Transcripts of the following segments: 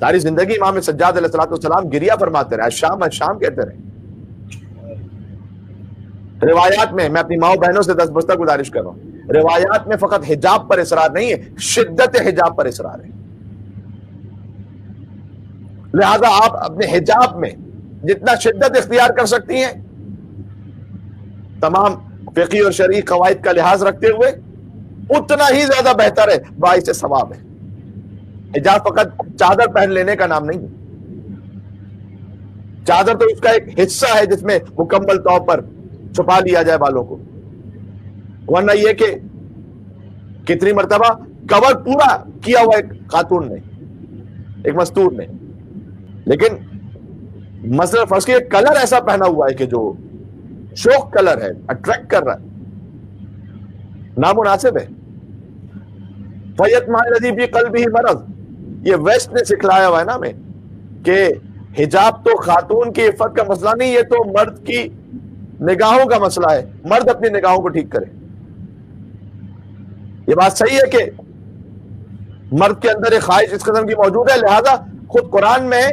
ساری زندگی امام سجاد علیہ السلام گریا فرماتے رہے، الشام الشام کہتے رہے۔ روایات میں، میں اپنی ماؤں بہنوں سے دستبستہ گزارش کر رہا ہوں، روایات میں فقط حجاب پر اصرار نہیں ہے، شدت حجاب پر اصرار ہے۔ لہذا آپ اپنے حجاب میں جتنا شدت اختیار کر سکتی ہیں، تمام فقہی اور شرعی قواعد کا لحاظ رکھتے ہوئے، اتنا ہی زیادہ بہتر ہے، باعث ثواب ہے۔ حجاب فقط چادر پہن لینے کا نام نہیں ہے، چادر تو اس کا ایک حصہ ہے جس میں مکمل طور پر چھپا لیا جائے بالوں کو، ورنہ یہ کہ کتنی مرتبہ کور پورا کیا ہوا ایک خاتون نے، ایک مستور نے، لیکن مثلا فرض کے کلر ایسا پہنا ہوا ہے کہ جو شوق کلر ہے، اٹریکٹ کر رہا ہے، نامناسب ہے۔ فَيَطْمَعَ الَّذِي فِي قَلْبِهِ مَرَضٌ، یہ ویسٹ نے سکھلایا ہوا ہے نا ہمیں کہ حجاب تو خاتون کی عفت کا مسئلہ نہیں، یہ تو مرد کی نگاہوں کا مسئلہ ہے، مرد اپنی نگاہوں کو ٹھیک کرے۔ یہ بات صحیح ہے کہ مرد کے اندر ایک خواہش اس قسم کی موجود ہے، لہذا خود قرآن میں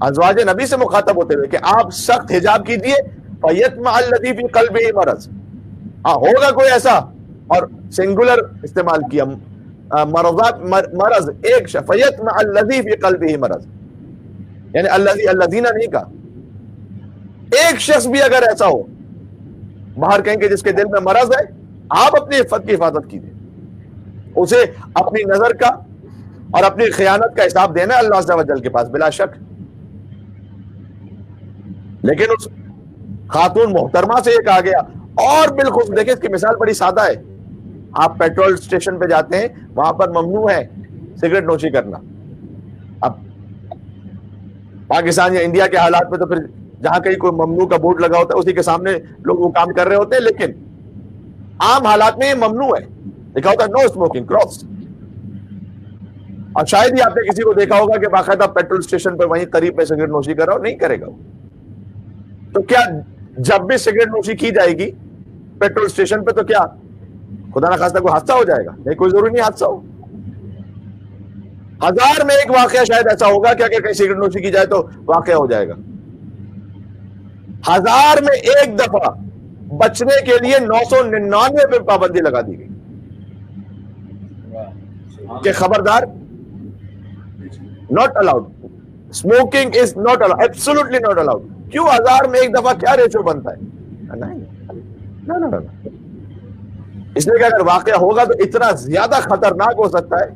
ازواج نبی سے مخاطب ہوتے ہوئے کہ آپ سخت حجاب کیجیے، فَيَطْمَعَ الَّذِي فِي قَلْبِهِ مَرَضٌ، ہوگا کوئی ایسا، اور سنگولر استعمال کیا، مرضات مرض ایک شخص، فَيَطْمَعَ الَّذِي فِي قَلْبِهِ مَرَضٌ، یعنی الذین نہیں کہا، ایک شخص بھی اگر ایسا ہو باہر کہیں کہ جس کے دل میں مرض ہے، آپ اپنی عفت کی حفاظت کیجیے، اسے اپنی نظر کا اور اپنی خیانت کا حساب دینا ہے اللہ عز و جل کے پاس بلا شک۔ لیکن اس خاتون محترمہ سے یہ کہا گیا، اور بالخصوص دیکھیں اس کی مثال بڑی سادہ ہے، آپ پیٹرول اسٹیشن پہ جاتے ہیں، وہاں پر ممنوع ہے سگریٹ نوشی کرنا۔ اب پاکستان یا انڈیا کے حالات میں تو پھر جہاں کہیں کوئی ممنوع کا بورڈ لگا ہوتا ہے اسی کے سامنے لوگ وہ کام کر رہے ہوتے ہیں، لیکن عام حالات میں یہ ممنوع ہے، لکھا ہوتا ہے نو اسموکنگ کراس۔ اور شاید ہی آپ نے کسی کو دیکھا ہوگا کہ باقاعدہ پیٹرول اسٹیشن پر وہیں قریب میں سگریٹ نوشی کر رہا ہو، نہیں کرے گا وہ۔ تو کیا جب بھی سگریٹ نوشی کی جائے گی پیٹرول اسٹیشن پہ تو کیا خدا نہ خواستہ کوئی حادثہ ہو جائے گا؟ نہیں، کوئی ضروری نہیں حادثہ ہو، 1000 میں ایک واقعہ شاید ایسا ہوگا کہ اگر کہیں سگریٹ نوشی کی جائے تو واقعہ ہو جائے گا۔ 1000 میں ایک دفعہ بچنے کے لیے 999 پہ پابندی لگا دی گئی کہ خبردار، not allowed, smoking is not allowed, absolutely not allowed. کیوں 1000 میں ایک دفعہ کیا ریشو بنتا ہے؟ نہیں، اس لیے کہ اگر واقعہ ہوگا تو اتنا زیادہ خطرناک ہو سکتا ہے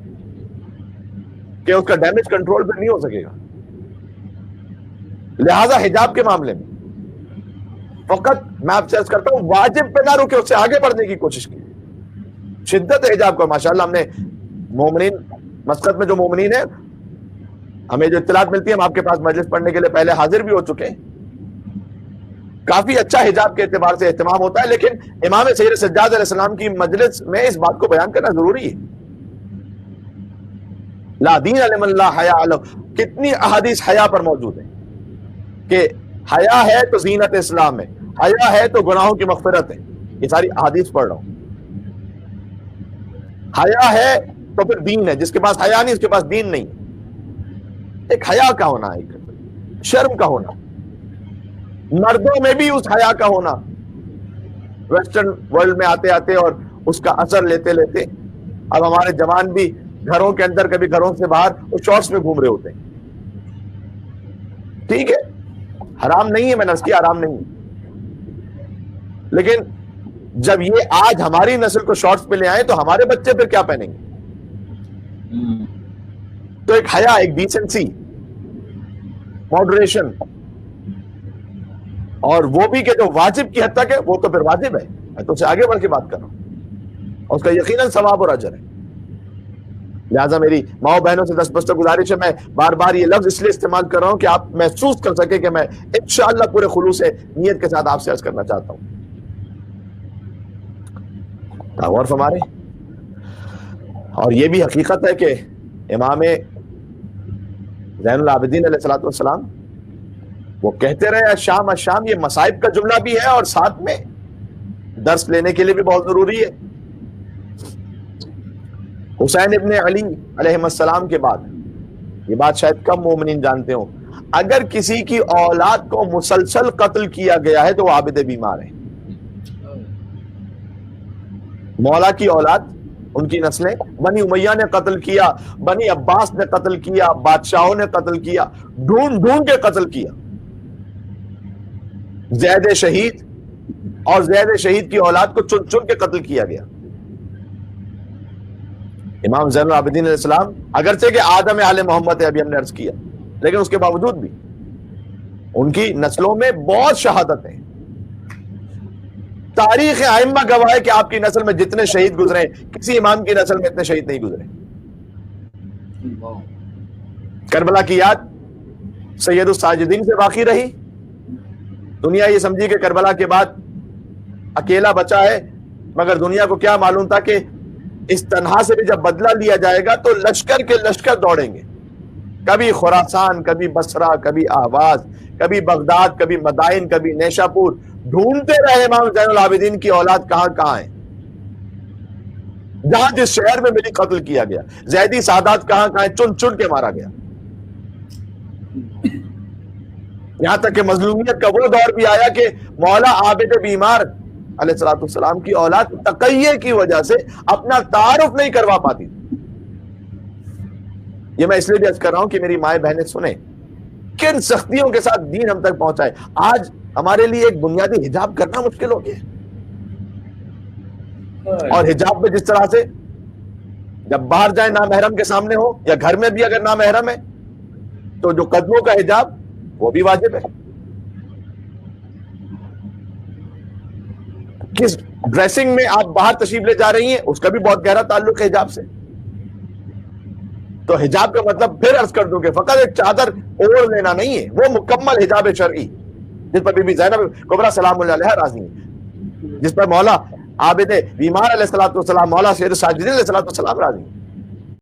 کہ اس کا ڈیمیج کنٹرول پہ نہیں ہو سکے گا۔ لہذا حجاب کے معاملے میں فقط میں آپ سے عرض کرتا ہوں واجب پہ نہ رکے، اس سے آگے بڑھنے کی کوشش کی، شدت حجاب کو۔ ماشاءاللہ ہم نے مومنین مسقط میں جو مومنین ہیں، ہمیں جو اطلاعات ملتی ہیں، ہم آپ کے پاس مجلس پڑھنے کے لیے پہلے حاضر بھی ہو چکے ہیں، کافی اچھا حجاب کے اعتبار سے اہتمام ہوتا ہے، لیکن امام سید سجاد علیہ السلام کی مجلس میں اس بات کو بیان کرنا ضروری ہے۔ لا دین لمن لا حیا لہ، کتنی احادیث حیا پر موجود ہیں کہ حیا ہے تو زینت اسلام ہے، حیا ہے تو گناہوں کی مغفرت ہے۔ یہ ساری احادیث پڑھ رہا ہوں۔ حیا ہے تو پھر دین ہے، جس کے پاس حیا نہیں اس کے پاس دین نہیں۔ ایک حیا کا ہونا، ایک شرم کا ہونا، مردوں میں بھی اس حیا کا ہونا۔ ویسٹرن ورلڈ میں آتے آتے اور اس کا اثر لیتے لیتے اب ہمارے جوان بھی گھروں کے اندر، کبھی گھروں سے باہر وہ شارٹس میں گھوم رہے ہوتے ہیں۔ ٹھیک ہے، حرام نہیں ہے، میں نے اس کی حرام نہیں ہے، لیکن جب یہ آج ہماری نسل کو شارٹس پہ لے آئے تو ہمارے بچے پھر کیا پہنیں گے؟ تو ایک حیا، ایک ڈیسنسی، ماڈریشن، اور وہ بھی کہ جو واجب کی حد تک ہے وہ تو پھر واجب ہے، میں تو اسے آگے بڑھ کے بات کر رہا ہوں، اور اس کا یقیناً ثواب اور اجر ہے۔ لہٰذا میری ماؤں بہنوں سے دستبستہ گزارش ہے، میں بار بار یہ لفظ اس لیے استعمال کر رہا ہوں کہ آپ محسوس کر سکیں کہ میں انشاءاللہ پورے خلوص سے نیت کے ساتھ آپ سے عرض کرنا چاہتا ہوں۔ غور فرمائیں۔ اور یہ بھی حقیقت ہے کہ امام زین العابدین علیہ الصلوۃ والسلام وہ کہتے رہے الشام الشام، یہ مصائب کا جملہ بھی ہے اور ساتھ میں درس لینے کے لیے بھی بہت ضروری ہے۔ حسین ابن علی علیہ السلام کے بعد یہ بات شاید کم مومنین جانتے ہوں، اگر کسی کی اولاد کو مسلسل قتل کیا گیا ہے تو وہ عابد بیمار ہے. مولا کی اولاد، ان کی نسلیں، بنی امیہ نے قتل کیا، بنی عباس نے قتل کیا، بادشاہوں نے قتل کیا، ڈھونڈ ڈھونڈ کے قتل کیا. زید شہید اور زید شہید کی اولاد کو چن چن کے قتل کیا گیا. امام زین العابدین علیہ السلام اگرچہ کہ آدم آل محمد ہے، ابھی ہم نے عرض کیا، لیکن اس کے باوجود بھی ان کی نسلوں میں بہت شہادتیں. تاریخ ائمہ گواہ ہے کہ آپ کی نسل میں جتنے شہید گزرے کسی امام کی نسل میں اتنے شہید نہیں گزرے. کربلا کی یاد سید الساجدین سے باقی رہی. دنیا یہ سمجھی کہ کربلا کے بعد اکیلا بچا ہے، مگر دنیا کو کیا معلوم تھا کہ اس تنہا سے بھی جب بدلہ لیا جائے گا تو لشکر کے لشکر دوڑیں گے. کبھی خراسان، کبھی بصرہ، کبھی اہواز، کبھی بغداد، کبھی مدائن، کبھی نیشا پور. ڈھونڈتے رہے امام زین العابدین کی اولاد کہاں کہاں ہے. جہاں جس شہر میں ملی قتل کیا گیا. زیدی سادات کہاں کہاں ہے، چن چن کے مارا گیا. یہاں تک کہ مظلومیت کا وہ دور بھی آیا کہ مولا عابد بیمار علیہ الصلوۃ والسلام کی اولاد تقیہ کی وجہ سے اپنا تعارف نہیں کروا پاتی. یہ میں اس لیے بھی عرض کر رہا ہوں کہ میری مائیں بہنیں سنیں کن سختیوں کے ساتھ دین ہم تک پہنچا ہے. آج ہمارے لیے ایک بنیادی حجاب کرنا مشکل ہو گیا ہے. اور حجاب میں جس طرح سے جب باہر جائیں نامحرم کے سامنے ہو، یا گھر میں بھی اگر نامحرم ہے تو جو قدموں کا حجاب وہ بھی واجب ہے. کس ڈریسنگ میں آپ باہر تشریف لے جا رہی ہیں اس کا بھی بہت گہرا تعلق ہے حجاب سے. تو حجاب کا مطلب پھر عرض کر دوں کہ فقط ایک چادر اوڑھ لینا نہیں ہے، وہ مکمل حجاب شرعی جس پر بی بی زینب کبریٰ سلام اللہ علیہا راضی ہیں، جس پر مولا عابد بیمار علیہ الصلوۃ والسلام، مولا سید الساجدین علیہ الصلوۃ والسلام راضی ہیں.